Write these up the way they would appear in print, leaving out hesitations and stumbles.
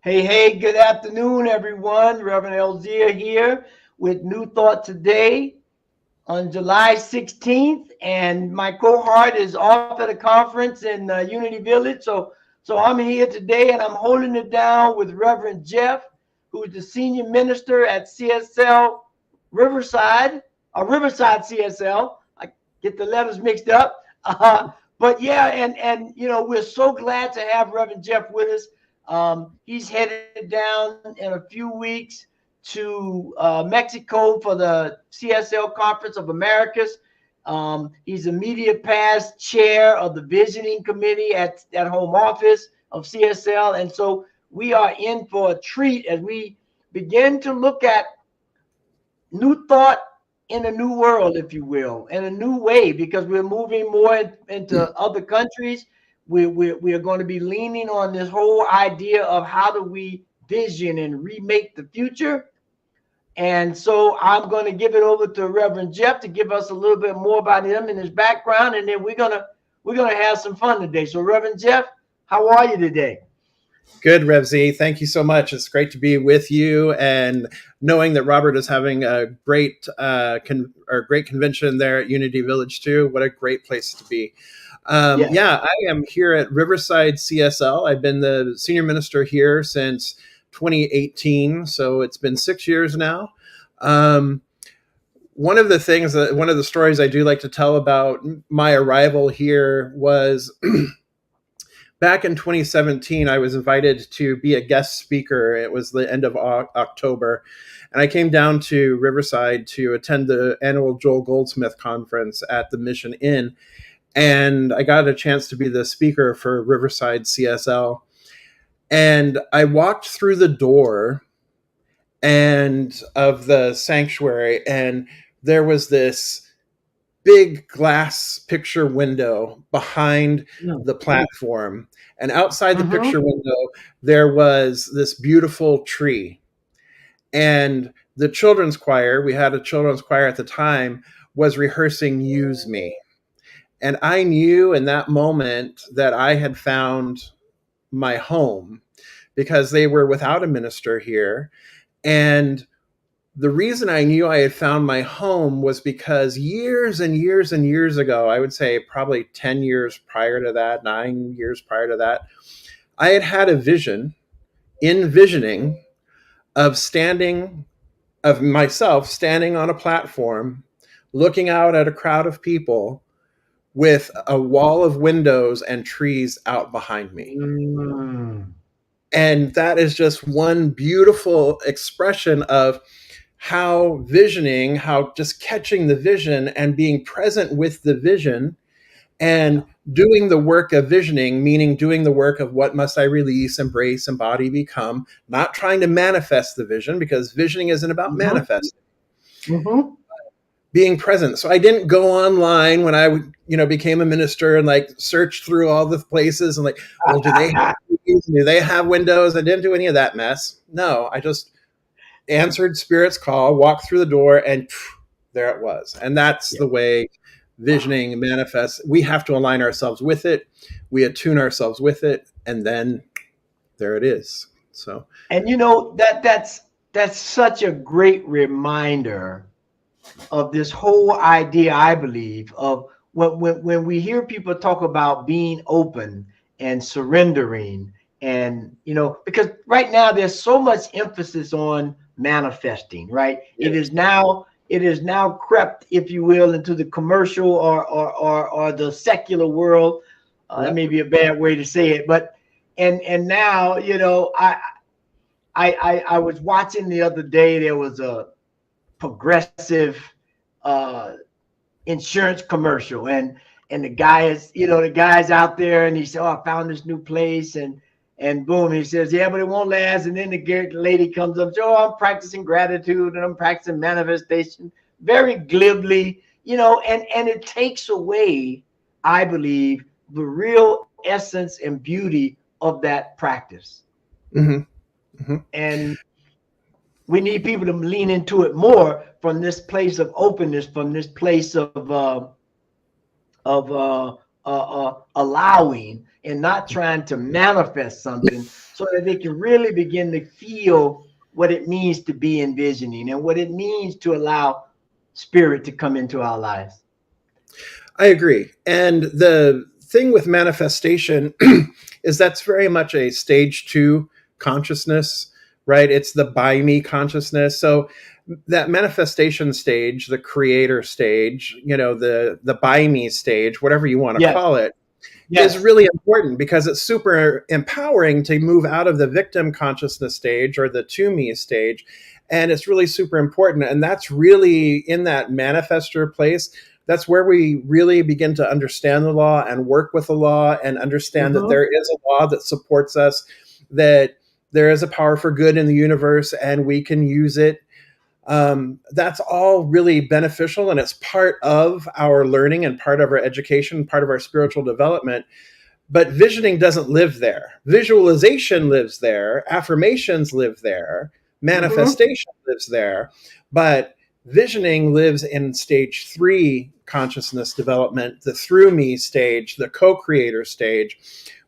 Hey, good afternoon, everyone. Reverend Elzia here with New Thought Today on July 16th. And my cohort is off at a conference in Unity Village. So I'm here today and I'm holding it down with Reverend Jeff, who is the senior minister at CSL Riverside, Riverside CSL. I get the letters mixed up. But yeah, and we're so glad to have Reverend Jeff with us. He's headed down in a few weeks to Mexico for the CSL Conference of Americas. He's immediate past chair of the visioning committee at home office of CSL. And so we are in for a treat as we begin to look at new thought in a new world, if you will, in a new way, because we're moving more into other countries. We are going to be leaning on this whole idea of how do we vision and remake the future. And so I'm going to give it over to Reverend Jeff to give us a little bit more about him and his background, and then we're gonna have some fun today. So Reverend Jeff, how are you today? Good, Rev Z. Thank you so much. It's great to be with you, and knowing that Robert is having a great convention there at Unity Village too. What a great place to be. Yeah, I am here at Riverside CSL. I've been the senior minister here since 2018, so it's been 6 years now. One of the stories I do like to tell about my arrival here was back in 2017, I was invited to be a guest speaker. It was the end of October, and I came down to Riverside to attend the annual Joel Goldsmith conference at the Mission Inn. And I got a chance to be the speaker for Riverside CSL. And I walked through the door of the sanctuary, and there was this big glass picture window behind the platform. And outside the picture window, there was this beautiful tree. And the children's choir, we had a children's choir at the time, was rehearsing Use Me. And I knew in that moment that I had found my home because they were without a minister here. And the reason I knew I had found my home was because years and years and years ago, I would say probably 10 years prior to that, 9 years prior to that, I had a vision, envisioning of myself standing on a platform, looking out at a crowd of people with a wall of windows and trees out behind me. And that is just one beautiful expression of how just catching the vision and being present with the vision and doing the work of visioning, meaning doing the work of what must I release, embrace, embody, become, not trying to manifest the vision, because visioning isn't about manifesting. Being present. So I didn't go online when I became a minister and search through all the places and well, do they have windows? I didn't do any of that mess. No, I just answered Spirit's call, walked through the door, and there it was. And that's the way visioning manifests. We have to align ourselves with it. We attune ourselves with it, and then there it is. So, and that's such a great reminder of this whole idea, I believe, of when we hear people talk about being open and surrendering, and because right now there's so much emphasis on manifesting, right? It is now crept, if you will, into the commercial or the secular world. That may be a bad way to say it, but and now I was watching the other day. There was a Progressive insurance commercial, and the guy is out there, and he said, "Oh, I found this new place," and And boom, he says, yeah, but it won't last. And then the lady comes up, oh, I'm practicing gratitude and I'm practicing manifestation very glibly, and it takes away, I believe, the real essence and beauty of that practice. Mm-hmm. Mm-hmm. And we need people to lean into it more from this place of openness, from this place of allowing and not trying to manifest something, so that they can really begin to feel what it means to be envisioning and what it means to allow spirit to come into our lives. I agree. And the thing with manifestation is that's very much a stage 2 consciousness, right? It's the by me consciousness. So that manifestation stage, the creator stage, the by me stage, whatever you want to Yes. call it, Yes. is really important because it's super empowering to move out of the victim consciousness stage or the to me stage. And it's really super important. And that's really in that manifestor place. That's where we really begin to understand the law and work with the law and understand that there is a law that supports us, that there is a power for good in the universe and we can use it. That's all really beneficial, and it's part of our learning and part of our education, part of our spiritual development. But visioning doesn't live there. Visualization lives there. Affirmations live there. Manifestation lives there. But visioning lives in stage 3 consciousness development, the through me stage, the co-creator stage,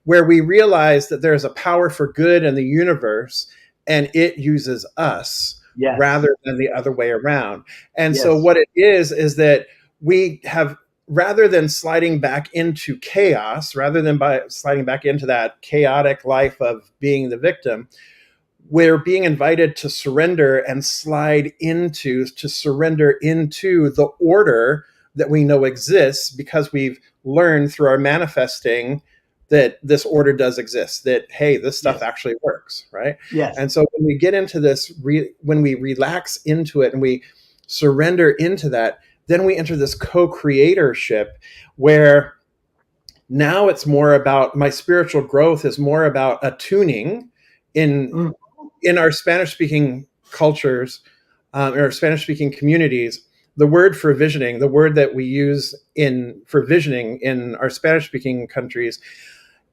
where we realize that there's a power for good in the universe and it uses us. Yes. Rather than the other way around. And so what it is that we have, rather than sliding back into chaos, rather than sliding back into that chaotic life of being the victim, we're being invited to surrender and surrender into the order that we know exists because we've learned through our manifesting that this order does exist, that, hey, this stuff actually works, right? Yes. And so when we get into this, when we relax into it and we surrender into that, then we enter this co-creatorship where now it's more about, my spiritual growth is more about attuning in our Spanish-speaking cultures, or Spanish-speaking communities. The word for visioning, the word that we use for visioning in our Spanish-speaking countries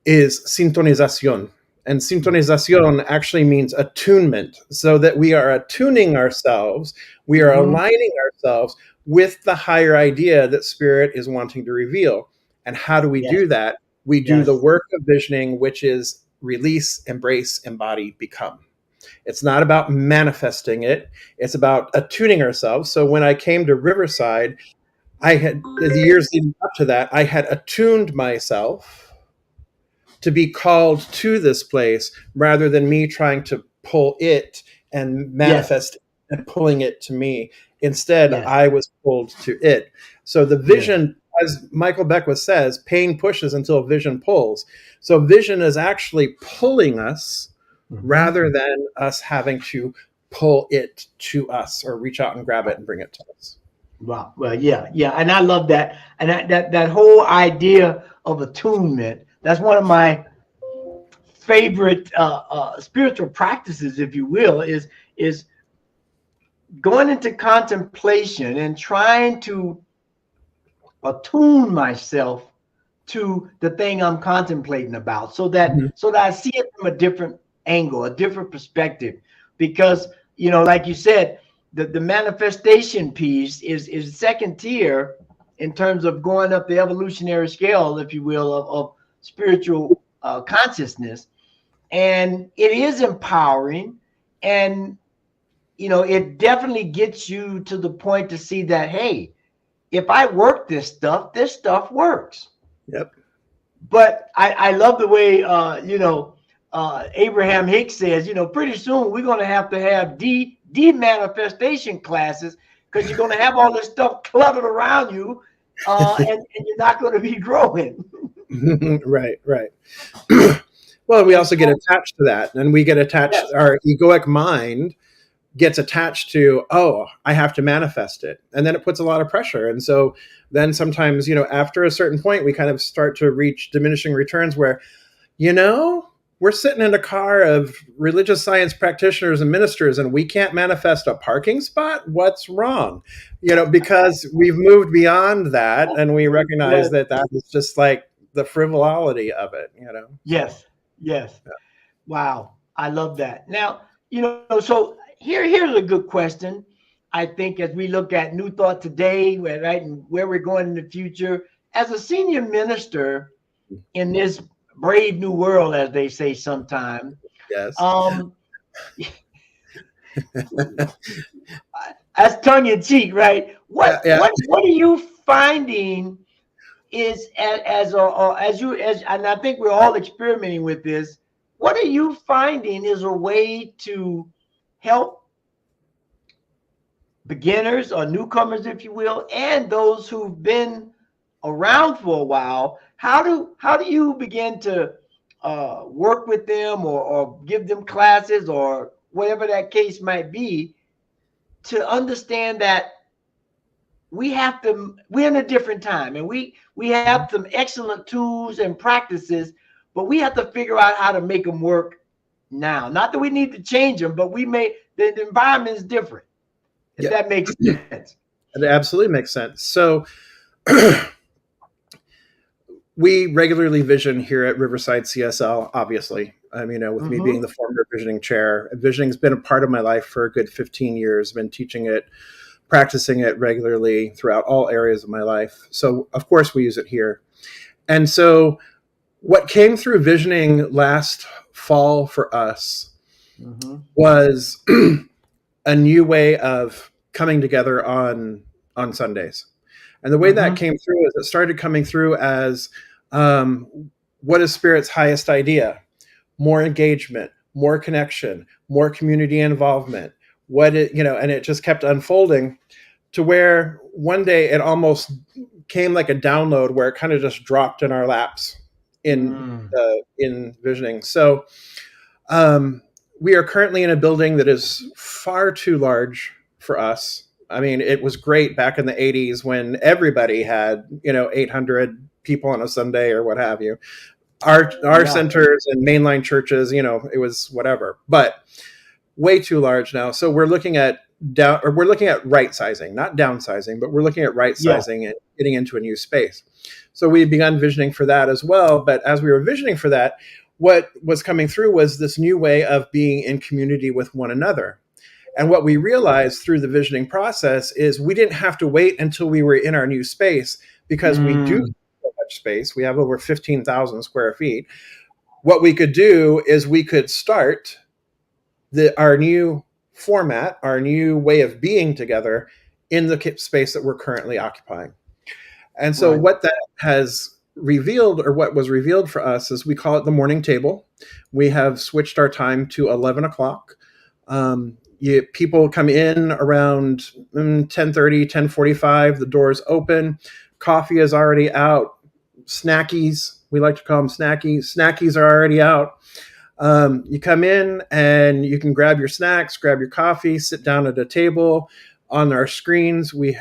is sintonización. And sintonización actually means attunement, so that we are attuning ourselves, we are aligning ourselves with the higher idea that spirit is wanting to reveal. And how do we do that? We do the work of visioning, which is release, embrace, embody, become. It's not about manifesting it. It's about attuning ourselves. So when I came to Riverside, I had, the years leading up to that, I had attuned myself to be called to this place rather than me trying to pull it and manifest and pulling it to me. Instead, I was pulled to it. So the vision, as Michael Beckwith says, pain pushes until vision pulls. So vision is actually pulling us rather than us having to pull it to us or reach out and grab it and bring it to us. Wow. Well, yeah. And I love that. And that whole idea of attunement, that's one of my favorite spiritual practices, if you will, is going into contemplation and trying to attune myself to the thing I'm contemplating about, so that I see it from a different angle, a different perspective. Because, like you said, the manifestation piece is second tier in terms of going up the evolutionary scale, if you will, of spiritual consciousness. And it is empowering, and it definitely gets you to the point to see that, hey, if I work this stuff works. Yep. But I love the way Abraham Hicks says, pretty soon we're going to have de-manifestation classes, because you're going to have all this stuff cluttered around you, and you're not going to be growing. Right. Well, we also get attached to that, and we get attached, our egoic mind gets attached to, oh, I have to manifest it. And then it puts a lot of pressure. And so then sometimes, after a certain point, we kind of start to reach diminishing returns where, we're sitting in a car of religious science practitioners and ministers, and we can't manifest a parking spot. What's wrong? Because we've moved beyond that, and we recognize Yes, that is just like the frivolity of it. yes, yes. Wow, I love that. Now, so here's a good question. I think as we look at New Thought today, right, and where we're going in the future, as a senior minister in this brave new world, as they say sometimes, Yes. um, as tongue in cheek, right? Yeah, What yeah. what are you finding is and I think we're all experimenting with this. What are you finding is a way to help beginners or newcomers, if you will, and those who've been around for a while? How do you begin to work with them or give them classes or whatever that case might be to understand that we're in a different time, and we have some excellent tools and practices, but we have to figure out how to make them work now. Not that we need to change them, but the environment is different, if Yeah, that makes sense. it absolutely makes sense. So we regularly vision here at Riverside CSL, obviously. With me being the former visioning chair, visioning's been a part of my life for a good 15 years. I've been teaching it, practicing it regularly throughout all areas of my life. So, of course, we use it here. And so what came through visioning last fall for us was a new way of coming together on Sundays. And the way that came through is it started coming through as what is Spirit's highest idea? More engagement, more connection, more community involvement. And it just kept unfolding to where one day it almost came like a download where it kind of just dropped in our laps in visioning. So we are currently in a building that is far too large for us. It was great back in the 80s when everybody had, 800 people on a Sunday or what have you. Our centers and mainline churches, it was whatever, but way too large now. So we're looking at right sizing, not downsizing, but we're looking at right sizing and getting into a new space. So we begun visioning for that as well. But as we were visioning for that, what was coming through was this new way of being in community with one another. And what we realized through the visioning process is we didn't have to wait until we were in our new space, because we do so much space. We have over 15,000 square feet. What we could do is we could start our new format, our new way of being together in the space that we're currently occupying. And so what that has revealed, or what was revealed for us, is we call it the morning table. We have switched our time to 11 o'clock. People come in around 10:30, 10:45. The doors open. Coffee is already out. Snackies, we like to call them snackies. Snackies are already out. You come in and you can grab your snacks, grab your coffee, sit down at a table. On our screens, we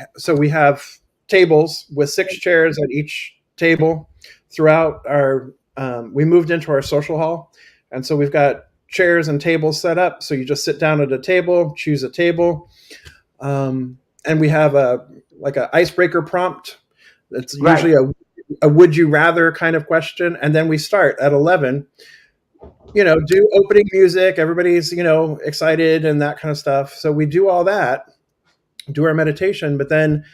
have tables with 6 chairs at each table throughout our. We moved into our social hall, and so we've got chairs and tables set up. So you just sit down at a table, choose a table, and we have a icebreaker prompt. That's usually a would you rather kind of question, and then we start at 11. Do opening music. Everybody's, excited and that kind of stuff. So we do all that, do our meditation. But then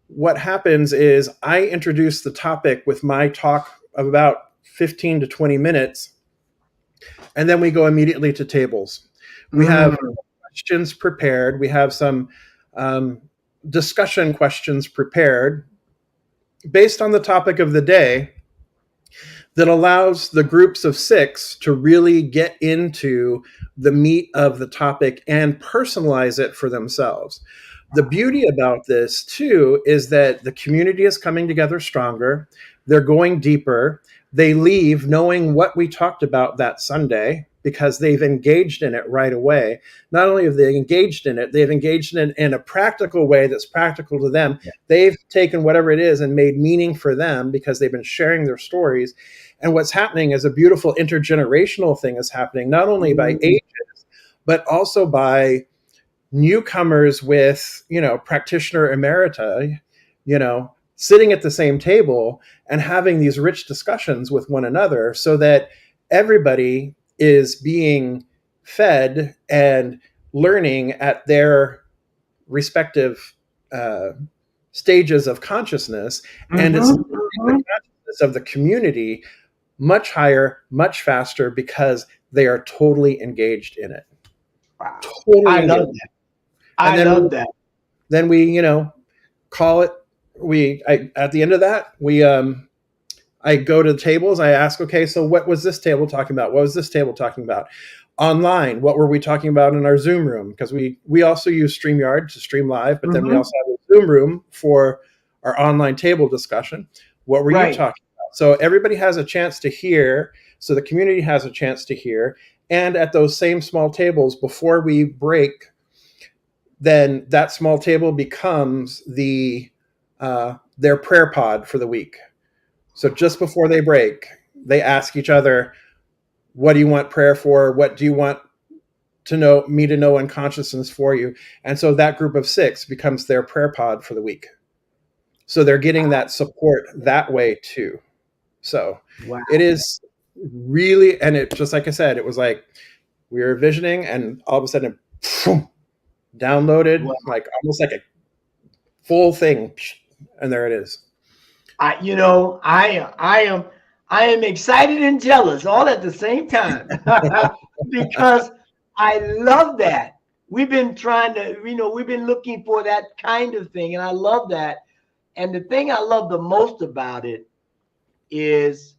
what happens is I introduce the topic with my talk of about 15 to 20 minutes. And then we go immediately to tables. We have questions prepared. We have some discussion questions prepared based on the topic of the day, that allows the groups of 6 to really get into the meat of the topic and personalize it for themselves. The beauty about this, too, is that the community is coming together stronger. They're going deeper. They leave knowing what we talked about that Sunday, because they've engaged in it right away. Not only have they engaged in it, they've engaged in it in a practical way that's practical to them. Yeah. They've taken whatever it is and made meaning for them because they've been sharing their stories. And what's happening is a beautiful intergenerational thing is happening, not only by ages, but also by newcomers with, practitioner emerita, sitting at the same table and having these rich discussions with one another so that everybody is being fed and learning at their respective stages of consciousness. And it's the consciousness of the community much higher, much faster because they are totally engaged in it. Wow. Totally I engaged. love that. I love that. Then we, call it. At the end of that, I go to the tables. I ask, okay, so what was this table talking about? What was this table talking about? Online, what were we talking about in our Zoom room? Because we also use StreamYard to stream live, but then we also have a Zoom room for our online table discussion. What were you talking about? So everybody has a chance to hear. So the community has a chance to hear. And at those same small tables, before we break, then that small table becomes their prayer pod for the week. So just before they break, they ask each other, what do you want prayer for? What do you want me to know in consciousness for you? And so that group of 6 becomes their prayer pod for the week. So they're getting that support that way too. So it is really, and it, just like I said, it was like we were visioning and all of a sudden, boom, downloaded, like almost like a full thing. And there it is. I am excited and jealous all at the same time because I love that. We've been trying to, we've been looking for that kind of thing, and I love that. And the thing I love the most about it is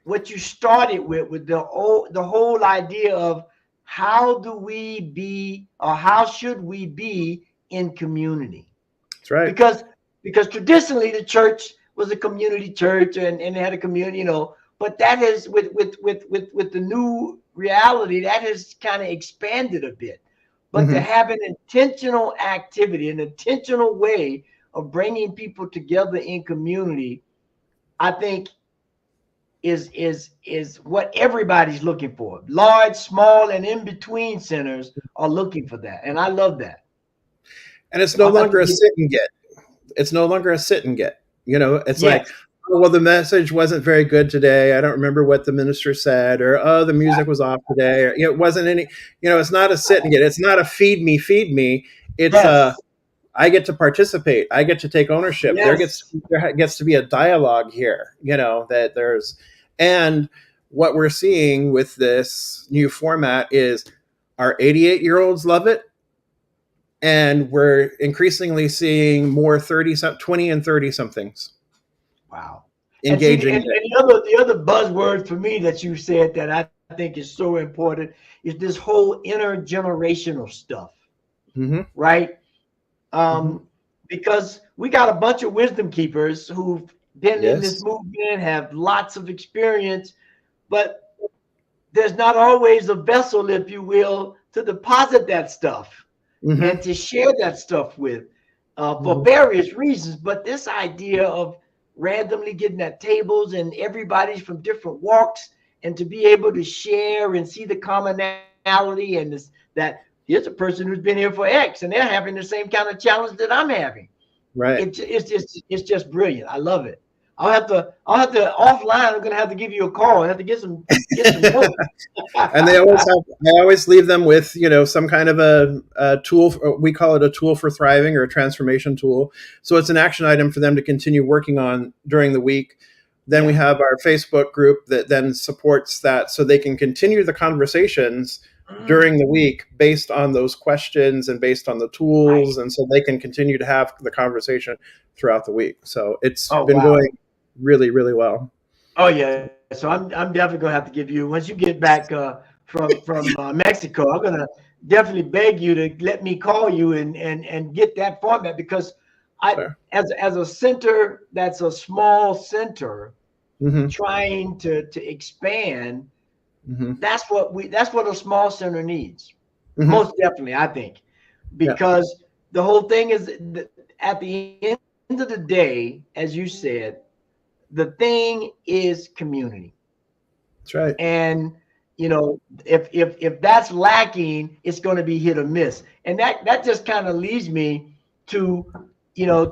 what you started with the whole idea of how do we be, or how should we be in community? That's right. Because traditionally the church was a community church and it had a community, but that is with the new reality that has kind of expanded a bit. But to have an intentional activity, an intentional way of bringing people together in community, I think is what everybody's looking for. Large, small, and in between centers are looking for that, and I love that. And it's no longer a sit and get. It's no longer a sit and get. It's like, oh, well, the message wasn't very good today. I don't remember what the minister said, or oh, the music was off today, or it wasn't any. It's not a sit and get. It's not a feed me. It's I get to participate. I get to take ownership. There gets to be a dialogue here. That there's, and what we're seeing with this new format is our 88-year-olds love it. And we're increasingly seeing more 20 and 30 somethings. Wow. Engaging. And the other buzzword for me that you said that I think is so important is this whole intergenerational stuff. Right? Because we got a bunch of wisdom keepers who've been in this movement, have lots of experience, but there's not always a vessel, if you will, to deposit that stuff. And to share that stuff with for various reasons. But this idea of randomly getting at tables and everybody's from different walks, and to be able to share and see the commonality, and that here's a person who's been here for X and they're having the same kind of challenge that I'm having. Right. It's just brilliant. I love it. I'll have to offline. I'm gonna have to give you a call. I have to get some help. And I always leave them with some kind of a tool. We call it a tool for thriving, or a transformation tool. So it's an action item for them to continue working on during the week. Then we have our Facebook group that then supports that, so they can continue the conversations during the week based on those questions and based on the tools, and so they can continue to have the conversation throughout the week. So it's been going really, really well. Oh yeah. So I'm definitely gonna have to give you, once you get back from Mexico, I'm gonna definitely beg you to let me call you and get that format, because as a center that's a small center trying to expand, Mm-hmm. That's what a small center needs. Mm-hmm. Most definitely, I think, Yeah, because the whole thing is at the end of the day, as you said, the thing is community. that's right. And if that's lacking, it's going to be hit or miss. And that just kind of leads me to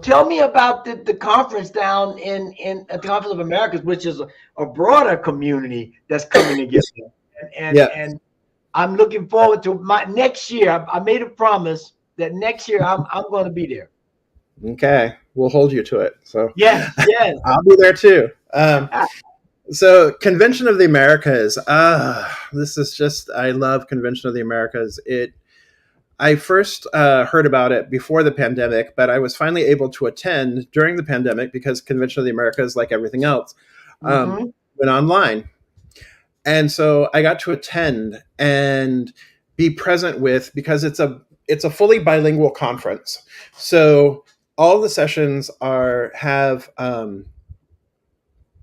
tell me about the conference down in at the Conference of Americas, which is a broader community that's coming together. and Yeah. and I'm looking forward to my next year. I made a promise that next year I'm going to be there. Okay, we'll hold you to it. So Yes, yes. I'll be there too. So Convention of the Americas. This is just, I love Convention of the Americas. I first heard about it before the pandemic, but I was finally able to attend during the pandemic because Convention of the Americas, like everything else, Mm-hmm. went online. And so I got to attend and be present with, because it's a fully bilingual conference. So all the sessions have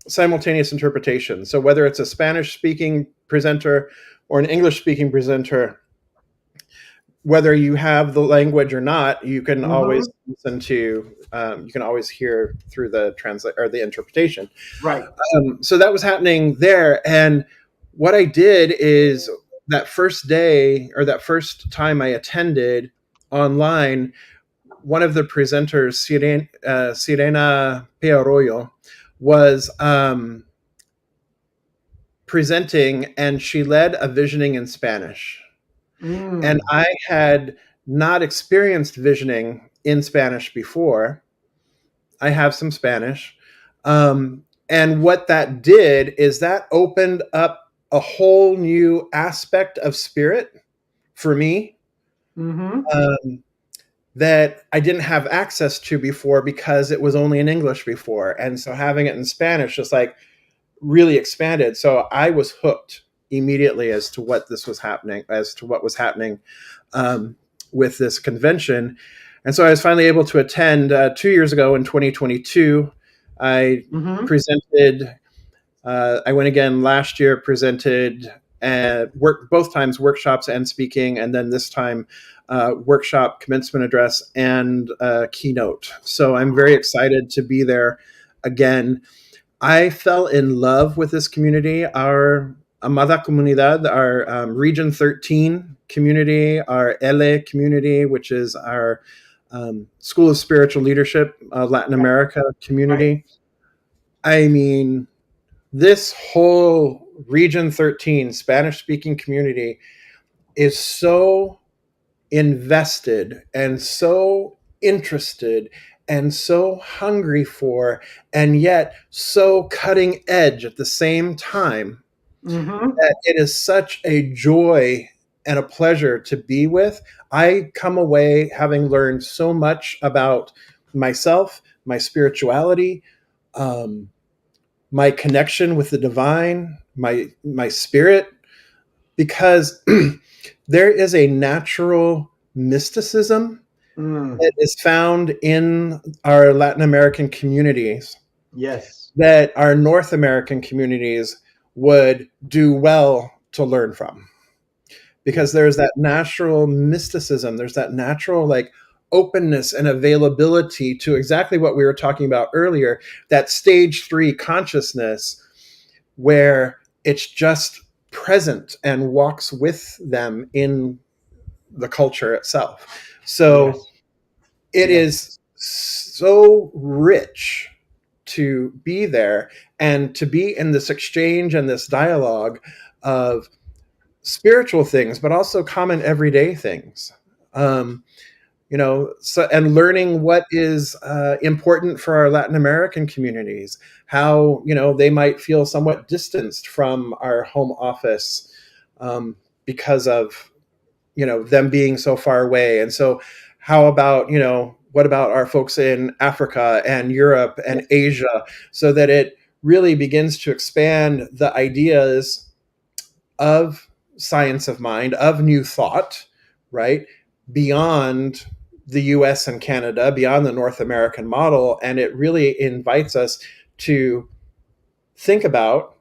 simultaneous interpretation. So whether it's a Spanish speaking presenter or an English speaking presenter, whether you have the language or not, you can Mm-hmm. always listen to, you can always hear through the translate or the interpretation. Right. So that was happening there. And what I did is that first day, or that first time I attended online, one of the presenters, Sirena Pearollo, was presenting, and she led a visioning in Spanish. And Mm. I had not experienced visioning in Spanish before. I have some Spanish. And what that did is that opened up a whole new aspect of spirit for me, Mm-hmm. um, that I didn't have access to before because it was only in English before. And so having it in Spanish just like really expanded. So I was hooked immediately as to what was happening um, with this convention. And so I was finally able to attend 2 years ago in 2022. I Mm-hmm. presented, I went again last year, presented both times workshops and speaking, and then this time workshop, commencement address, and keynote. So I'm very excited to be there again. I fell in love with this community, our Amada Comunidad, our Region 13 community, our LA community, which is our School of Spiritual Leadership, Latin Right. America Right. community. I mean, this whole Region 13 Spanish speaking community is so invested and so interested and so hungry for, and yet so cutting edge at the same time, Mm-hmm. that it is such a joy and a pleasure to be with. I come away having learned so much about myself, my spirituality, um, my connection with the divine, my spirit, because there is a natural mysticism Mm. that is found in our Latin American communities Yes. that our North American communities would do well to learn from, because Yes. there's that natural mysticism, there's that natural like openness and availability to exactly what we were talking about earlier, that stage 3 consciousness where it's just present and walks with them in the culture itself. So Yes. it Yes. is so rich to be there and to be in this exchange and this dialogue of spiritual things, but also common everyday things. Um, so, and learning what is important for our Latin American communities, how they might feel somewhat distanced from our home office because of them being so far away. And so how about what about our folks in Africa and Europe and Yes. Asia, so that it really begins to expand the ideas of science of mind, of new thought, right, beyond the US and Canada, beyond the North American model. And it really invites us to think about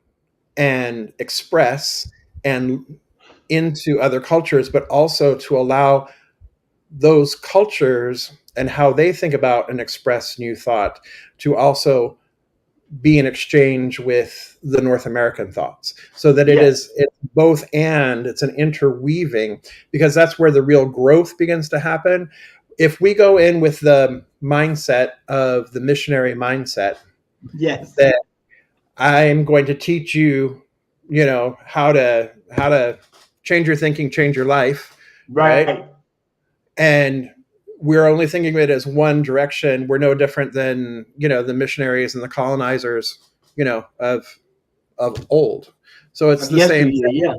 and express and into other cultures, but also to allow those cultures and how they think about and express new thought to also be in exchange with the North American thoughts, so that it's both, and it's an interweaving, because that's where the real growth begins to happen. If we go in with the mindset of the missionary mindset, Yes. that I'm going to teach you, how to change your thinking, change your life, right? Right. And we're only thinking of it as one direction. We're no different than, the missionaries and the colonizers, of old. So it's Of the same yesteryear, yeah.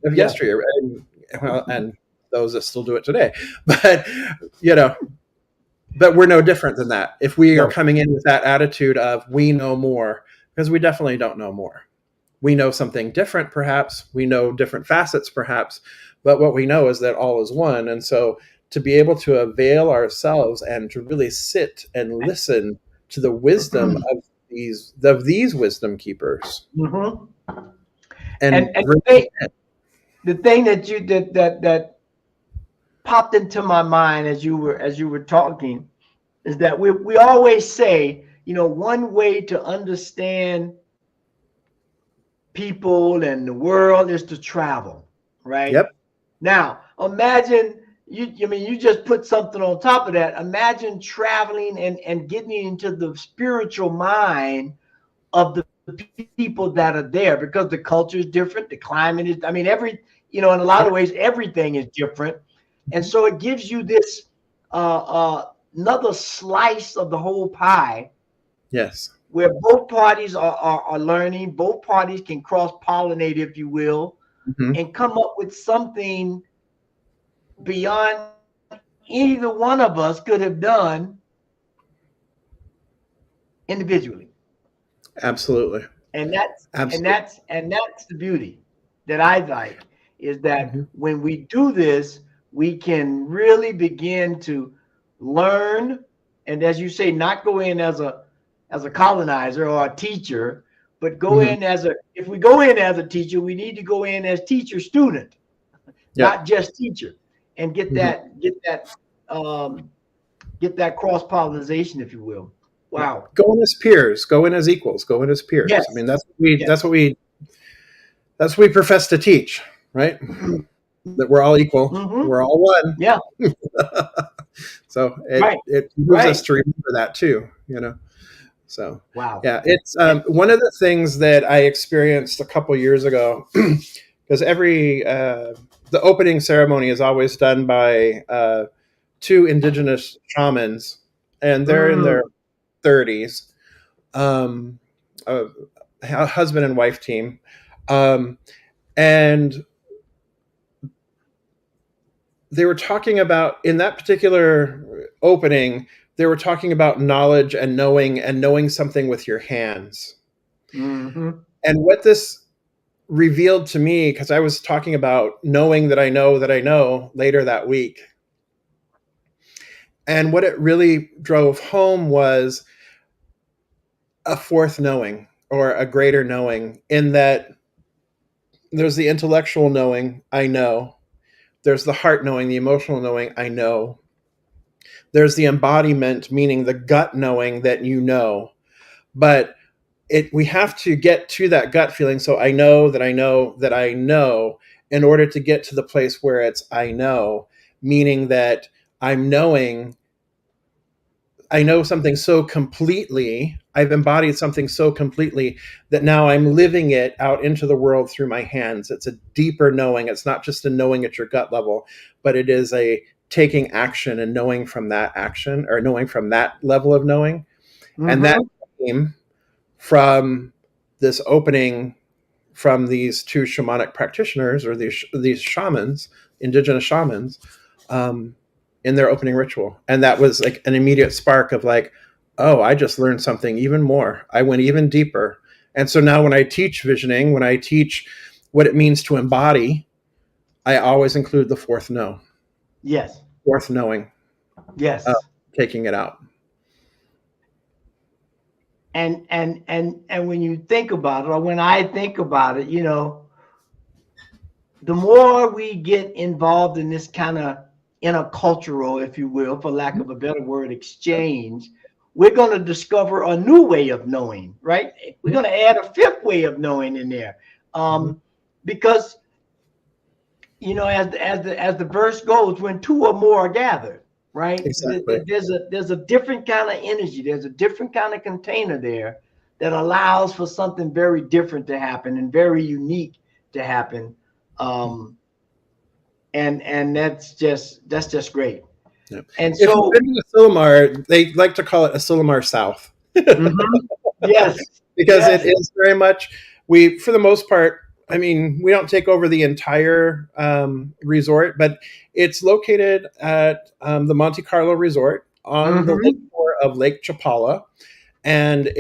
of Yeah. yesteryear, and those that still do it today. But you know, but we're no different than that. If we are No. coming in with that attitude of we know more, because we definitely don't know more. We know something different, perhaps. We know different facets, perhaps. But what we know is that all is one. And so to be able to avail ourselves and to really sit and listen to the wisdom of these wisdom keepers, Mm-hmm. and And bring the thing that that popped into my mind as you were talking is that we always say, one way to understand people and the world is to travel, right? Yep. Now, imagine you just put something on top of that. Imagine traveling and getting into the spiritual mind of the people that are there, because the culture is different, the climate is, in a lot of ways, everything is different. And so it gives you this another slice of the whole pie, Yes. where both parties are learning, both parties can cross pollinate, if you will, Mm-hmm. and come up with something beyond either one of us could have done individually. Absolutely. And that's and Absolutely. that's and that's the beauty that I like, is that Mm-hmm. when we do this, we can really begin to learn, and as you say, not go in as a colonizer or a teacher, but go Mm-hmm. in as a if we go in as a teacher, we need to go in as teacher student, Yep. not just teacher, and get Mm-hmm. um, that cross pollination, if you will. Yeah. Wow. Go in as peers. Go in as equals. Go in as peers. I Yes. mean, that's Yes. what we profess to teach, right? That we're all equal. Mm-hmm. We're all one. Yeah. So Right. it moves us Right. to remember that too. So Wow. yeah, it's And one of the things that I experienced a couple years ago, because every the opening ceremony is always done by two indigenous shamans, and they're in their mm, 30s, a husband and wife team, um, and they were talking about, in that particular opening, they were talking about knowledge and knowing something with your hands. mm-hmm. And what this revealed to me, because I was talking about knowing that I know later that week. And what it really drove home was a fourth knowing, or a greater knowing, in that there's the intellectual knowing, I know. There's the heart knowing, the emotional knowing, I know. There's the embodiment, meaning the gut knowing that you know. But we have to get to that gut feeling. So I know that I know that I know, in order to get to the place where it's I know, meaning that I'm knowing, I know something so completely, I've embodied something so completely, that now I'm living it out into the world through my hands. It's a deeper knowing. It's not just a knowing at your gut level, but it is a taking action and knowing from that action, or knowing from that level of knowing. And that Mm-hmm. came from this opening from these two shamanic practitioners, or these shamans, indigenous shamans, um, in their opening ritual. And that was like an immediate spark of like, oh, I just learned something even more. I went even deeper. And so now when I teach visioning, when I teach what it means to embody, I always include the fourth Yes. knowing, uh, Yes. taking it out. And when you think about it, or when I think about it, the more we get involved in this kind of intercultural, if you will, for lack of a better word, exchange, we're going to discover a new way of knowing, right? We're going to add a fifth way of knowing in there, because as the verse goes, when two or more are gathered, right? Exactly. There's a different kind of energy. There's a different kind of container there that allows for something very different to happen and very unique to happen. And that's just great. Yeah. And If you've so, been to Asilomar, they like to call it Asilomar South. yes, Because yes, it is very much, we, for the most part, I mean, we don't take over the entire resort, but it's located at the Monte Carlo Resort on the lake shore of Lake Chapala. And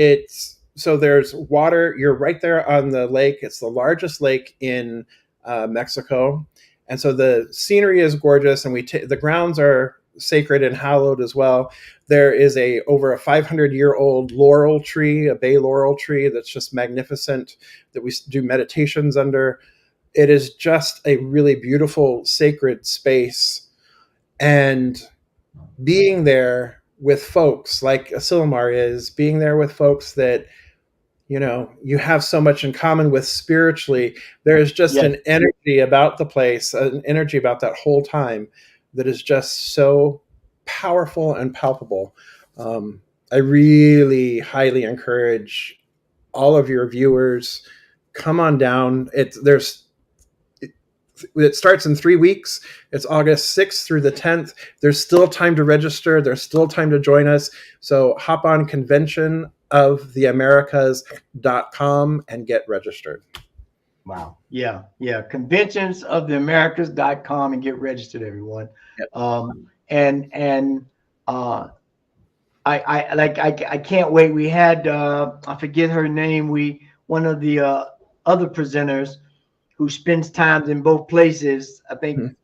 so there's water, you're right there on the lake. It's the largest lake in Mexico. And so the scenery is gorgeous, and the grounds are sacred and hallowed as well. There is over a 500-year-old laurel tree, a bay laurel tree that's just magnificent, that we do meditations under. It is just a really beautiful, sacred space. And being there with folks like Asilomar is, being there with folks that you have so much in common with spiritually, there's just an energy about the place, an energy about that whole time that is just so powerful and palpable. I really highly encourage all of your viewers, come on down. It starts in 3 weeks. It's August 6th through the 10th. There's still time to register. There's still time to join us. So hop on conventionoftheamericas.com and get registered. Wow. Yeah. Conventionsoftheamericas.com and get registered, everyone. Yep. I can't wait. We had I forget her name. One of the other presenters who spends time in both places, I think,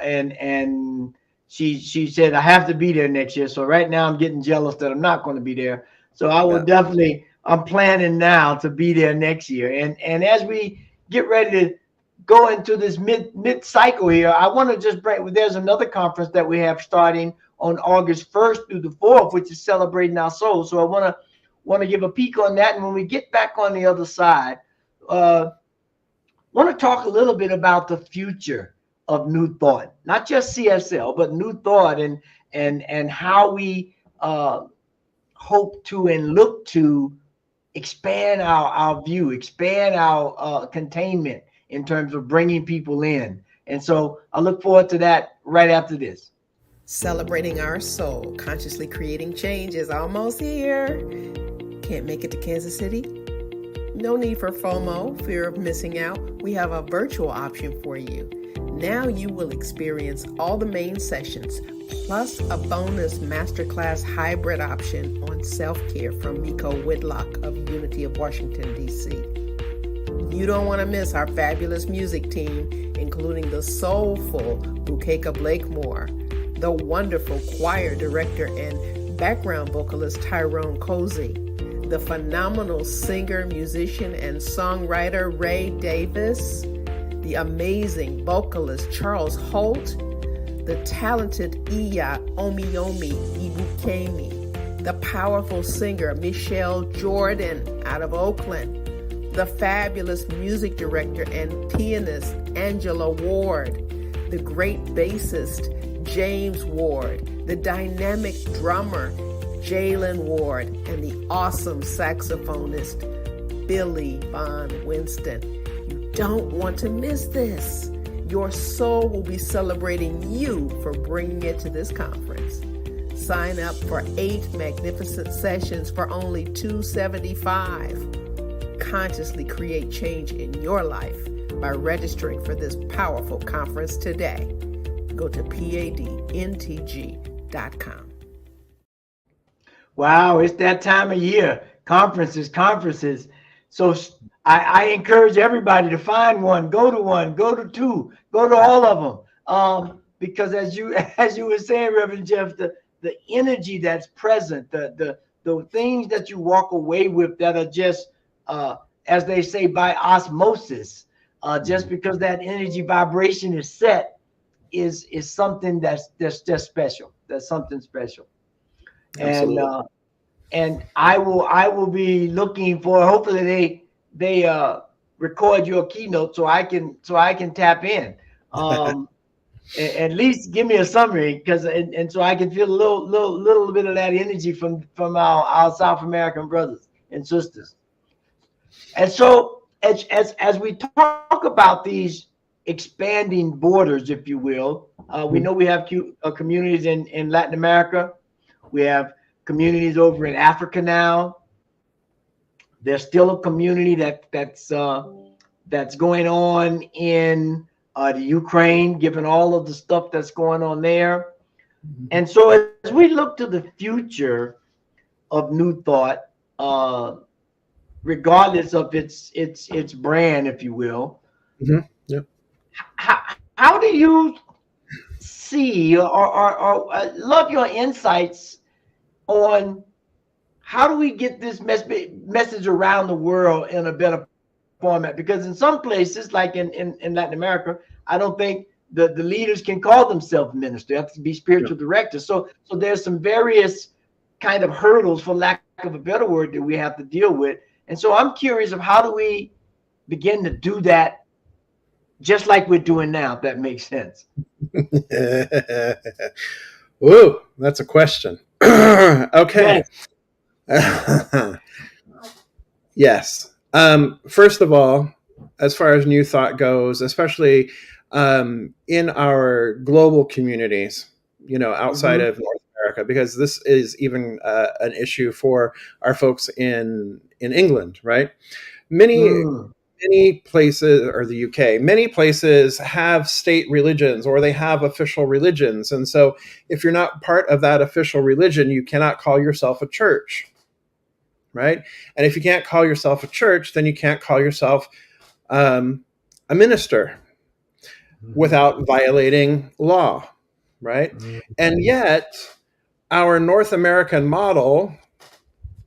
and she said I have to be there next year. So right now I'm getting jealous that I'm not going to be there. So I will definitely. I'm planning now to be there next year. And as we get ready to go into this mid cycle here, I want to just there's another conference that we have starting on August 1st through the 4th, which is Celebrating Our Soul. So I want to give a peek on that. And when we get back on the other side, want to talk a little bit about the future of New Thought, not just CSL, but New Thought, and how we hope to and look to expand our view, expand our containment in terms of bringing people in. And so I look forward to that right after this. Celebrating Our Soul, consciously creating change is almost here. Can't make it to Kansas City? No need for FOMO, fear of missing out. We have a virtual option for you. Now you will experience all the main sessions, plus a bonus masterclass hybrid option on self-care from Miko Whitlock of Unity of Washington, D.C. You don't want to miss our fabulous music team, including the soulful Bukeka Blakemore, the wonderful choir director and background vocalist Tyrone Cozy, the phenomenal singer, musician, and songwriter Ray Davis, the amazing vocalist Charles Holt, the talented Iya Omiyomi Ibukemi, the powerful singer Michelle Jordan out of Oakland, the fabulous music director and pianist Angela Ward, the great bassist James Ward, the dynamic drummer Jalen Ward, and the awesome saxophonist Billy Von Winston. You don't want to miss this. Your soul will be celebrating you for bringing it to this conference. Sign up for 8 magnificent sessions for only $275. Consciously create change in your life by registering for this powerful conference today. Go to padntg.com. Wow, it's that time of year. Conferences. So I encourage everybody to find one, go to 2, go to all of them. Because as you were saying, Reverend Jeff, the energy that's present, the things that you walk away with that are just, as they say, by osmosis, just because that energy vibration is set is something that's just special. That's something special. Absolutely. And I will be looking for, hopefully they record your keynote so I can tap in. At least give me a summary, because and so I can feel a little bit of that energy from our South American brothers and sisters. And so as we talk about these expanding borders, if you will, we know we have communities in Latin America. We have communities over in Africa now. There's still a community that's going on in the Ukraine, given all of the stuff that's going on there. And so as we look to the future of New Thought, regardless of its brand, if you will, Yep. how do you see or love your insights on how do we get this message around the world in a better format? Because in some places, like in Latin America, I don't think the leaders can call themselves ministers. They have to be spiritual directors. So there's some various kind of hurdles, for lack of a better word, that we have to deal with. And so I'm curious of how do we begin to do that just like we're doing now, if that makes sense. Ooh, that's a question. Okay. Yes. First of all, as far as New Thought goes, especially in our global communities, outside of North America, because this is even an issue for our folks in England, right? Many places, or the UK, many places have state religions, or they have official religions. And so if you're not part of that official religion, you cannot call yourself a church, right? And if you can't call yourself a church, then you can't call yourself a minister without violating law, right? And yet our North American model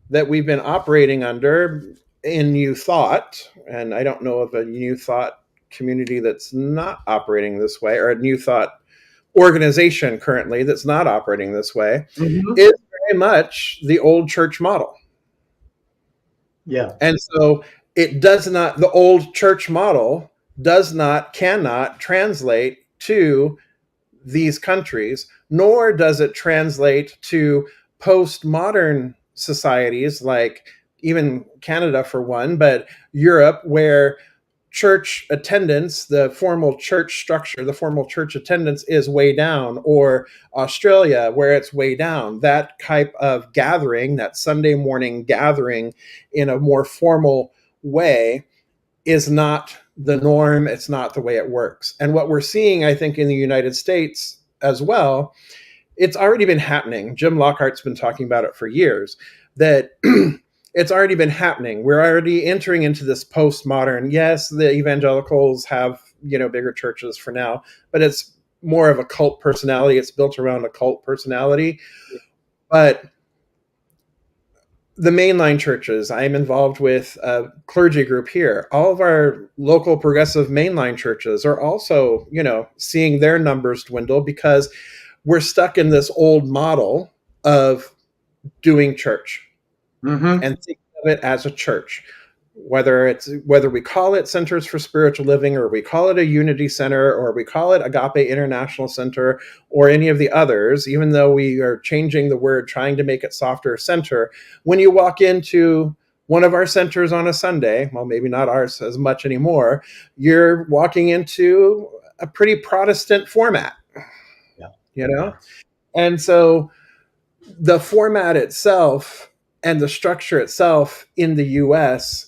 that we've been operating under in New Thought, and I don't know of a New Thought community that's not operating this way, or a New Thought organization currently that's not operating this way, is very much the old church model. Yeah. And so the old church model cannot translate to these countries, nor does it translate to postmodern societies like even Canada for one, but Europe, where church attendance, the formal church structure, the formal church attendance is way down, or Australia, where it's way down. That type of gathering, that Sunday morning gathering in a more formal way, is not the norm. It's not the way it works. And what we're seeing, I think, in the United States as well, it's already been happening. Jim Lockhart's been talking about it for years, that it's already been happening. We're already entering into this postmodern. Yes, the evangelicals have, bigger churches for now, but it's more of a cult personality. It's built around a cult personality. But the mainline churches, I'm involved with a clergy group here. All of our local progressive mainline churches are also, seeing their numbers dwindle because we're stuck in this old model of doing church. And think of it as a church, whether we call it Centers for Spiritual Living, or we call it a Unity Center, or we call it Agape International Center, or any of the others, even though we are changing the word, trying to make it softer, center. When you walk into one of our centers on a Sunday, well, maybe not ours as much anymore, you're walking into a pretty Protestant format, And so the format itself and the structure itself in the U.S.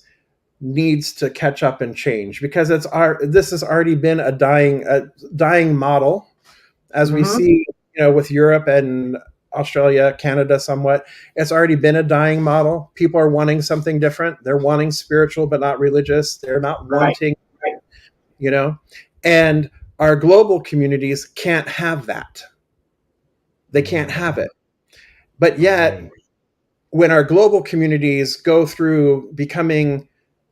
needs to catch up and change, because this has already been a dying model, as we see, with Europe and Australia, Canada, somewhat. It's already been a dying model. People are wanting something different. They're wanting spiritual but not religious. They're not wanting, and our global communities can't have that. They can't have it. But yet, when our global communities go through becoming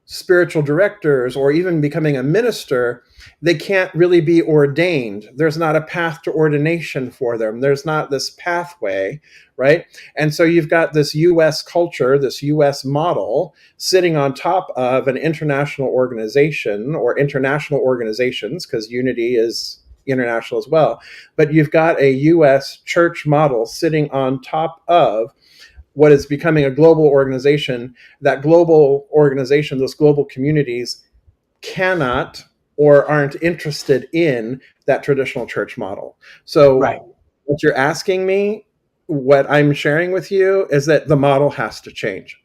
spiritual directors or even becoming a minister, they can't really be ordained. There's not a path to ordination for them. There's not this pathway, right? And so you've got this US culture, this US model sitting on top of an international organization or international organizations, because unity is international as well. But you've got a US church model sitting on top of what is becoming a global organization. That global organization, those global communities cannot or aren't interested in that traditional church model. So Right. what you're asking me, what I'm sharing with you is that the model has to change.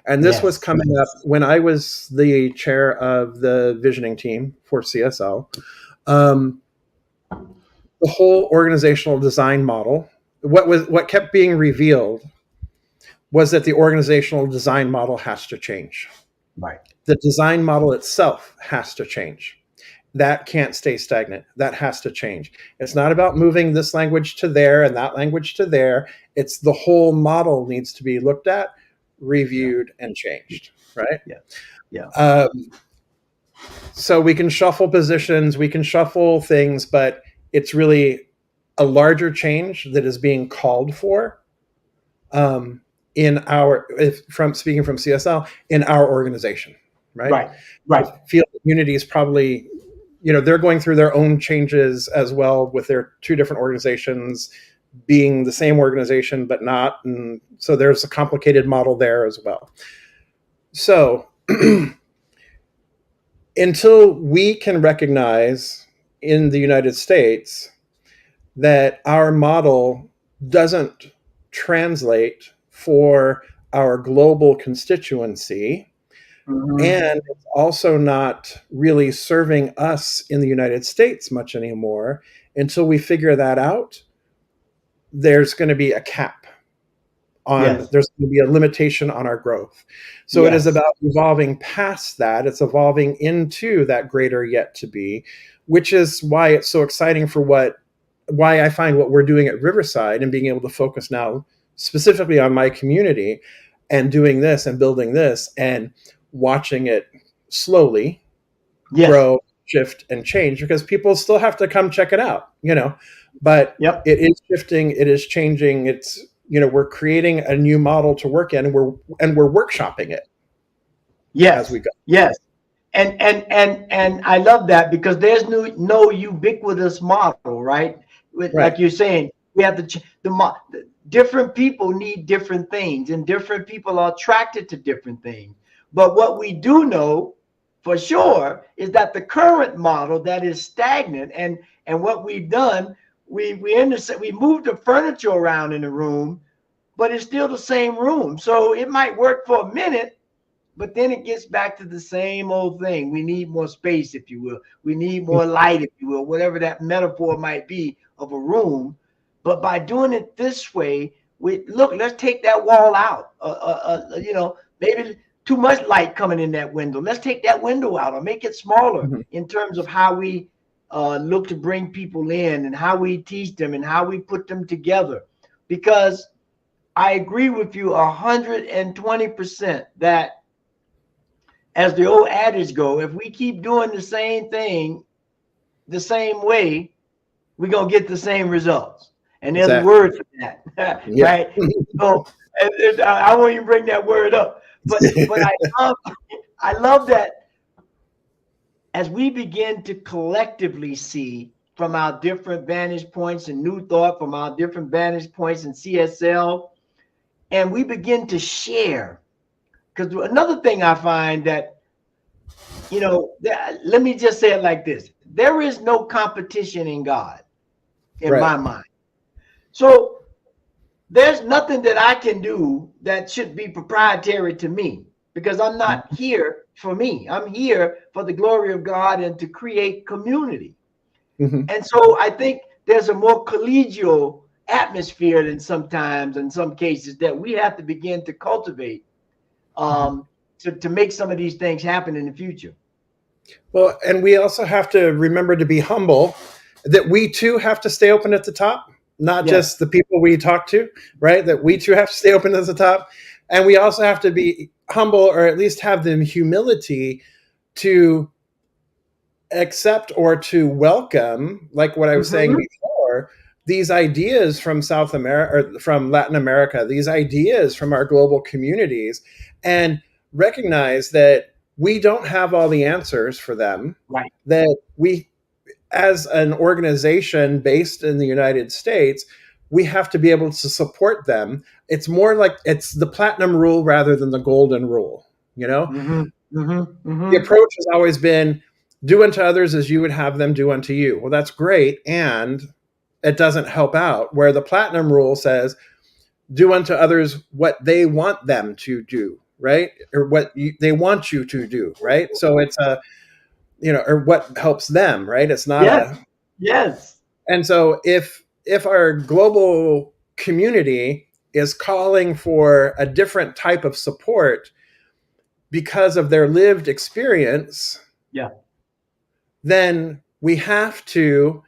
And this was coming up when I was the chair of the visioning team for CSL. The whole organizational design model, what kept being revealed was that the organizational design model has to change. Right. The design model itself has to change. That can't stay stagnant. That has to change. It's not about moving this language to there and that language to there. It's the whole model needs to be looked at, reviewed, and changed, right? Yeah. So we can shuffle positions, we can shuffle things, but it's really a larger change that is being called for. Speaking from CSL, in our organization, right? Right. I feel that Unity is probably, they're going through their own changes as well with their two different organizations being the same organization, but not. And so there's a complicated model there as well. So until we can recognize in the United States that our model doesn't translate for our global constituency, and it's also not really serving us in the United States much anymore, until we figure that out, there's going to be a cap on, there's going to be a limitation on our growth. So it is about evolving past that. It's evolving into that greater yet to be, which is why it's so exciting for why I find what we're doing at Riverside and being able to focus now specifically on my community and doing this and building this and watching it slowly grow, shift, and change, because people still have to come check it out, but it is shifting, it is changing. It's, we're creating a new model to work in, and we're workshopping it as we go. And I love that, because there's no ubiquitous model, right? Like you're saying, we have to different people need different things, and different people are attracted to different things. But what we do know for sure is that the current model that is stagnant, and what we've done, we moved the furniture around in the room, but it's still the same room. So it might work for a minute, but then it gets back to the same old thing. We need more space, if you will. We need more light, if you will, whatever that metaphor might be of a room. But by doing it this way, let's take that wall out. Maybe too much light coming in that window. Let's take that window out or make it smaller in terms of how we look to bring people in, and how we teach them, and how we put them together. Because I agree with you 120% that, as the old adage go, if we keep doing the same thing the same way, we're going to get the same results. And there's a word for that, right? So I won't even bring that word up. But I love that as we begin to collectively see from our different vantage points and New Thought, from our different vantage points in CSL, and we begin to share. Because another thing I find that, let me just say it like this. There is no competition in God, in my mind. So there's nothing that I can do that should be proprietary to me, because I'm not here for me. I'm here for the glory of God and to create community. And so I think there's a more collegial atmosphere than sometimes, in some cases, that we have to begin to cultivate to make some of these things happen in the future. Well, and we also have to remember to be humble, that we too have to stay open at the top, not just the people we talk to, right? That we too have to stay open at the top. And we also have to be humble, or at least have the humility to accept or to welcome, like what I was saying before, these ideas from South America or from Latin America, these ideas from our global communities, and recognize that we don't have all the answers for them. Right. That we, as an organization based in the United States, we have to be able to support them. It's more like it's the platinum rule rather than the golden rule, you know? The approach has always been do unto others as you would have them do unto you. Well, that's great. And it doesn't help out. Where the platinum rule says, do unto others what they want them to do, right? Or what they want you to do, right? So it's a, or what helps them, right? It's not Yes. And so if our global community is calling for a different type of support because of their lived experience, then we have to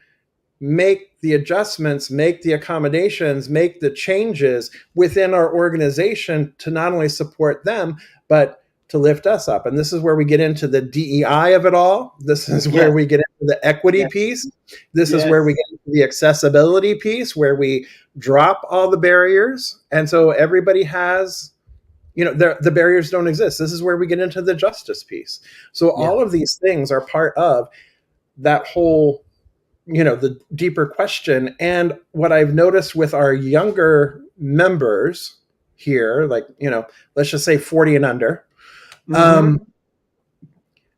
make the adjustments, make the accommodations, make the changes within our organization to not only support them, but to lift us up. And this is where we get into the DEI of it all. This is where we get into the equity piece. This is where we get into the accessibility piece, where we drop all the barriers. And so everybody has, the barriers don't exist. This is where we get into the justice piece. So all of these things are part of that whole, the deeper question. And what I've noticed with our younger members here, like, let's just say 40 and under,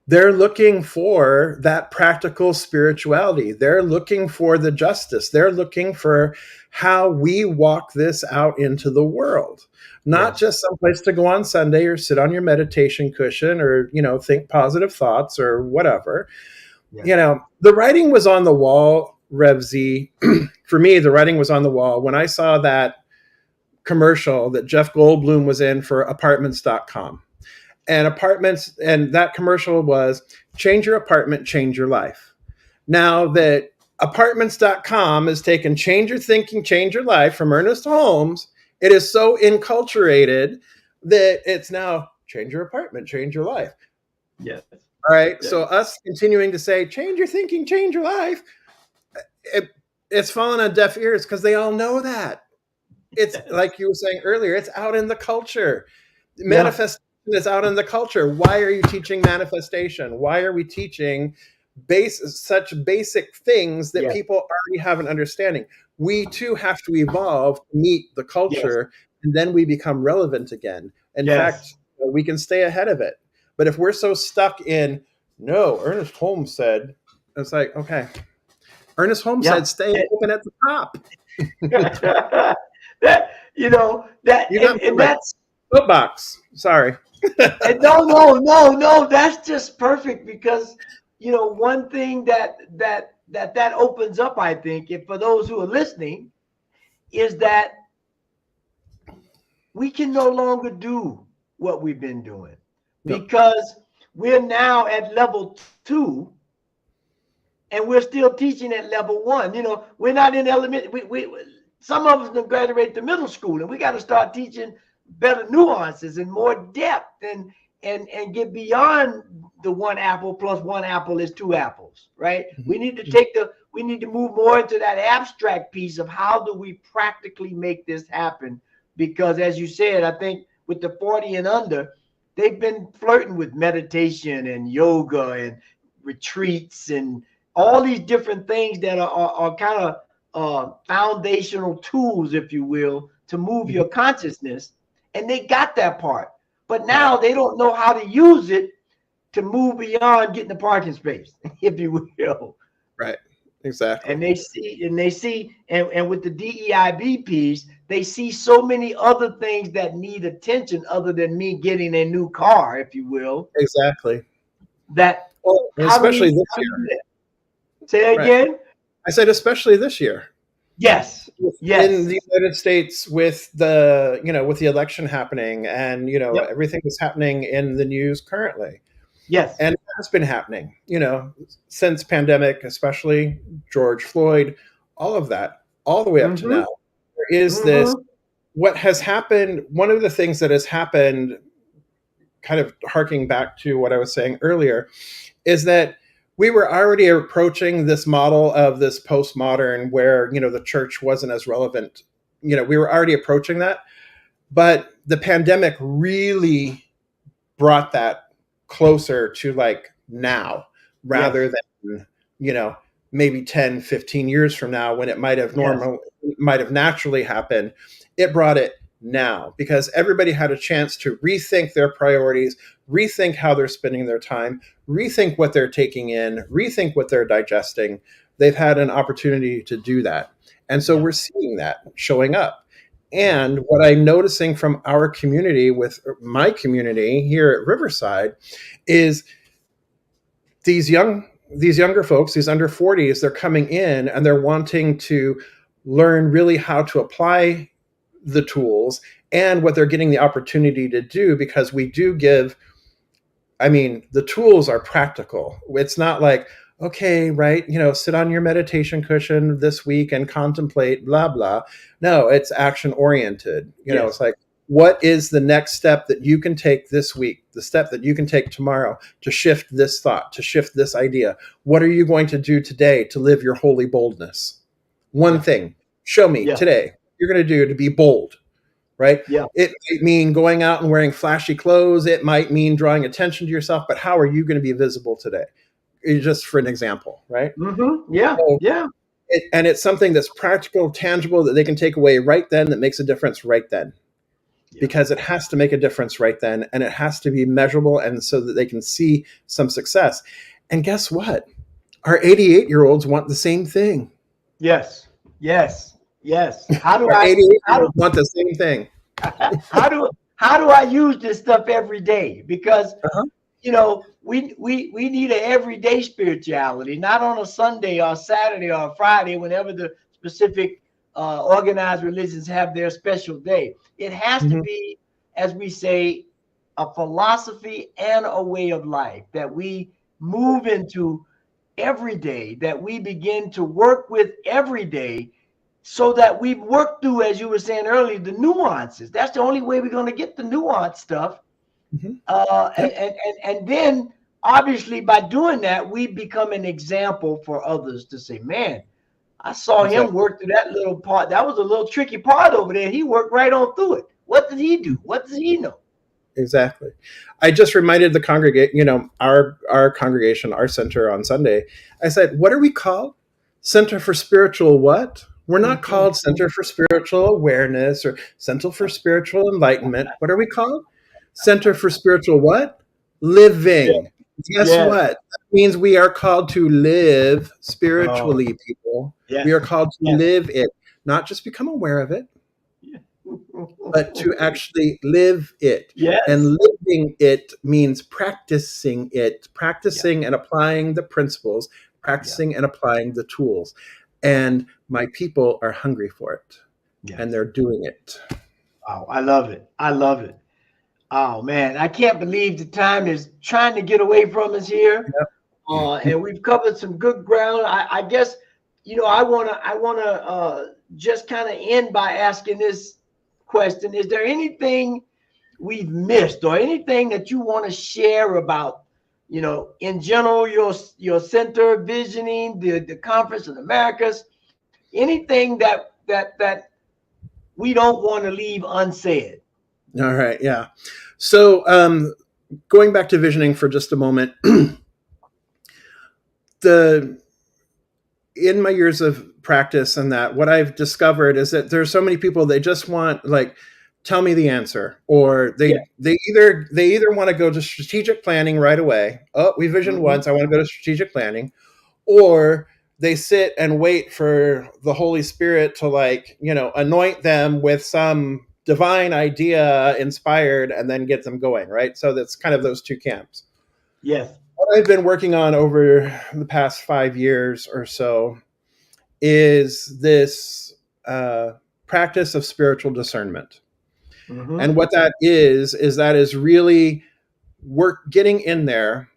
they're looking for that practical spirituality. They're looking for the justice. They're looking for how we walk this out into the world, not just someplace to go on Sunday or sit on your meditation cushion or, think positive thoughts or whatever. The writing was on the wall, Rev Z. For me, the writing was on the wall when I saw that commercial that Jeff Goldblum was in for apartments.com. And that commercial was change your apartment, change your life. Now that apartments.com has taken change your thinking, change your life from Ernest Holmes, it is so inculturated that it's now change your apartment, change your life. Yes. All right. So us continuing to say, change your thinking, change your life. It's fallen on deaf ears because they all know that. It's like you were saying earlier, it's out in the culture. Manifestation is out in the culture. Why are you teaching manifestation? Why are we teaching such basic things that people already have an understanding? We too have to evolve to meet the culture, and then we become relevant again. In fact, we can stay ahead of it. But if we're so stuck in, no, Ernest Holmes said, it's like, okay, Ernest Holmes said, stay open at the top. That's soapbox. Sorry. And no, that's just perfect because, one thing that opens up, I think, if for those who are listening, is that we can no longer do what we've been doing because we're now at level 2 and we're still teaching at level 1. We're not in elementary. We some of us have graduated to middle school, and we got to start teaching better nuances and more depth and get beyond the 1 apple plus 1 apple is 2 apples, right? We need to we need to move more into that abstract piece of how do we practically make this happen? Because as you said, I think with the 40 and under, they've been flirting with meditation and yoga and retreats and all these different things that are kind of foundational tools, if you will, to move your consciousness. And they got that part, but now they don't know how to use it to move beyond getting the parking space, if you will. Right. Exactly. And they see, and with the DEIB piece, they see so many other things that need attention other than me getting a new car, if you will. Exactly. That especially this year. Say that again. I said, especially this year. Yes. In the United States, with the with the election happening, and everything that's happening in the news currently. Yes. And it has been happening, since pandemic, especially George Floyd, all of that, all the way up to now. There is this what has happened, one of the things that has happened, kind of harking back to what I was saying earlier, is that we were already approaching this model of this postmodern where, the church wasn't as relevant. We were already approaching that, but the pandemic really brought that closer to like now, rather than, maybe 10, 15 years from now when it might have naturally happened. It brought it now because everybody had a chance to rethink their priorities, rethink how they're spending their time, rethink what they're taking in, rethink what they're digesting. They've had an opportunity to do that. And so we're seeing that showing up. And what I'm noticing from our community, with my community here at Riverside, is these younger folks, these under 40s, they're coming in and they're wanting to learn really how to apply the tools and what they're getting the opportunity to do, because we do give, the tools are practical. It's not like, okay, right, sit on your meditation cushion this week and contemplate, blah, blah. No, it's action oriented. It's like, what is the next step that you can take this week, the step that you can take tomorrow to shift this thought, to shift this idea? What are you going to do today to live your holy boldness? One thing, show me today you're going to do to be bold, right? Yeah. It might mean going out and wearing flashy clothes. It might mean drawing attention to yourself, but how are you going to be visible today? Just for an example, right? Mm-hmm. Yeah. So, yeah. And it's something that's practical, tangible, that they can take away right then, that makes a difference right then. Because it has to make a difference right then, and it has to be measurable, and so that they can see some success. And guess what? Our 88-year-olds want the same thing. Yes. How do Our I 88-year-olds want the same thing? how do I use this stuff every day? Because we need an everyday spirituality, not on a Sunday or Saturday or Friday, whenever the specific organized religions have their special day. It has to be, as we say, a philosophy and a way of life that we move into every day, that we begin to work with every day, so that we work through, as you were saying earlier, the nuances. That's the only way we're going to get the nuanced stuff. And then obviously by doing that, we become an example for others to say, man, I saw him work through that little part. That was a little tricky part over there. He worked right on through it. What did he do? What does he know? Exactly. I just reminded the congregation, our congregation, our center on Sunday. I said, what are we called? Center for Spiritual what? We're not called Center for Spiritual Awareness or Center for Spiritual Enlightenment. What are we called? Center for Spiritual what? Living. Guess what? That means we are called to live spiritually, people. We are called to live it, not just become aware of it, but to actually live it. And living it means practicing it, and applying the principles, practicing and applying the tools. And my people are hungry for it, and they're doing it. Oh, I love it. Oh man, I can't believe the time is trying to get away from us here. And we've covered some good ground. I guess, I wanna just kind of end by asking this question. Is there anything we've missed, or anything that you want to share about, in general, your center visioning, the Conference of the Americas, anything that we don't want to leave unsaid? All right. Yeah. So going back to visioning for just a moment, in my years of practice and that, what I've discovered is that there's so many people, they just want, like, tell me the answer, or they either want to go to strategic planning right away. Oh, we visioned once, I want to go to strategic planning. Or they sit and wait for the Holy Spirit to, like, anoint them with some divine idea inspired and then get them going, right? So that's kind of those two camps. Yes. What I've been working on over the past 5 years or so is this practice of spiritual discernment. And what that is really getting in there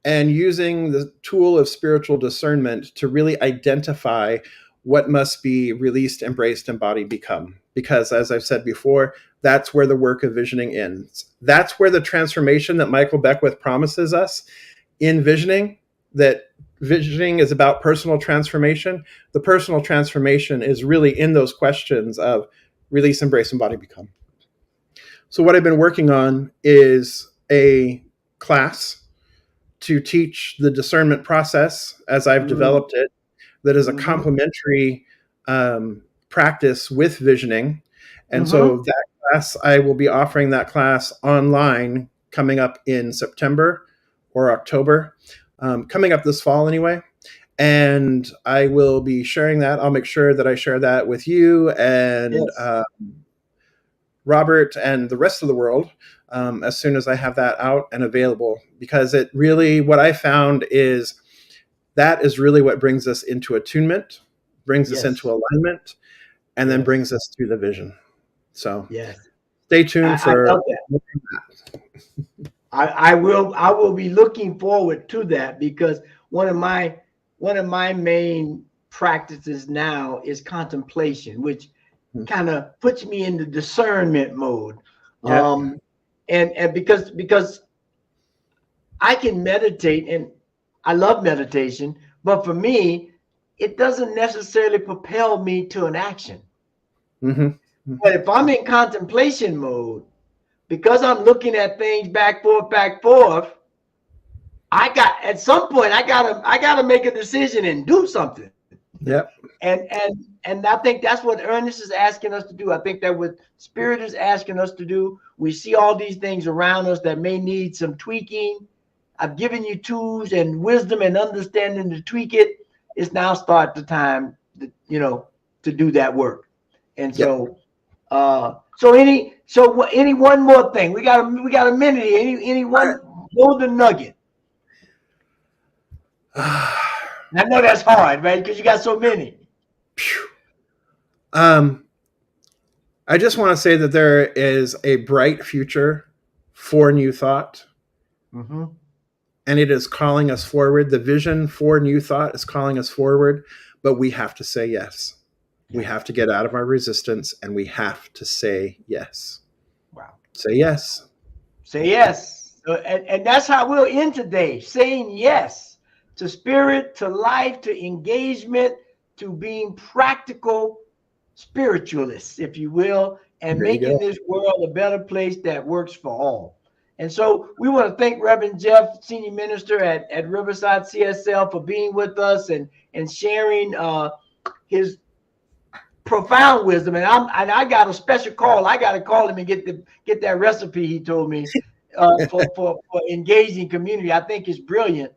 and using the tool of spiritual discernment to really identify what must be released, embraced, embodied, become. because, as I've said before, that's where the work of visioning ends. That's where the transformation that Michael Beckwith promises us in visioning, that visioning is about personal transformation. The personal transformation is really in those questions of release, embrace, embody, become. So what I've been working on is a class to teach the discernment process as I've developed it, that is a complementary practice with visioning. And so that class, I will be offering that class online coming up in September or October, coming up this fall anyway. And I will be sharing that. I'll make sure that I share that with you and Robert and the rest of the world as soon as I have that out and available, because it really, what I found is that is really what brings us into attunement, brings us into alignment, and then brings us to the vision. So stay tuned for that. I will be looking forward to that, because one of my main practices now is contemplation, which kind of puts me in the discernment mode. And because I can meditate, and I love meditation, but for me, it doesn't necessarily propel me to an action. But if I'm in contemplation mode, because I'm looking at things back, forth, at some point I gotta make a decision and do something. And I think that's what Ernest is asking us to do. I think that what Spirit is asking us to do. We see all these things around us that may need some tweaking. I've given you tools and wisdom and understanding to tweak it. It's now start the time, to do that work. And so, any one more thing? We got a minute here. Any one golden nugget? I know that's hard, right? Because you got so many. I just want to say that there is a bright future for New Thought. And it is calling us forward. The vision for New Thought is calling us forward, but we have to say yes. We have to get out of our resistance, and we have to say yes. Wow. Say yes. Say yes. And that's how we'll end today, saying yes to spirit, to life, to engagement, to being practical spiritualists, if you will, and making this world a better place that works for all. And so we want to thank Reverend Jeff, Senior Minister at Riverside CSL, for being with us and sharing his profound wisdom. And I got a special call. I got to call him and get that recipe he told me for engaging community. I think it's brilliant.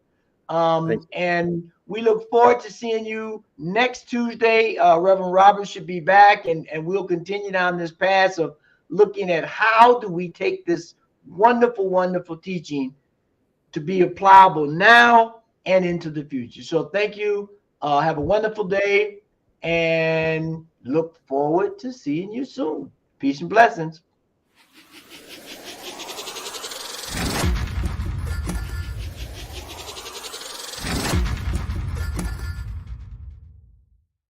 And we look forward to seeing you next Tuesday. Reverend Roberts should be back, and we'll continue down this path of looking at how do we take this wonderful, wonderful teaching to be applicable now and into the future. So thank you. Have a wonderful day, and look forward to seeing you soon. Peace and blessings.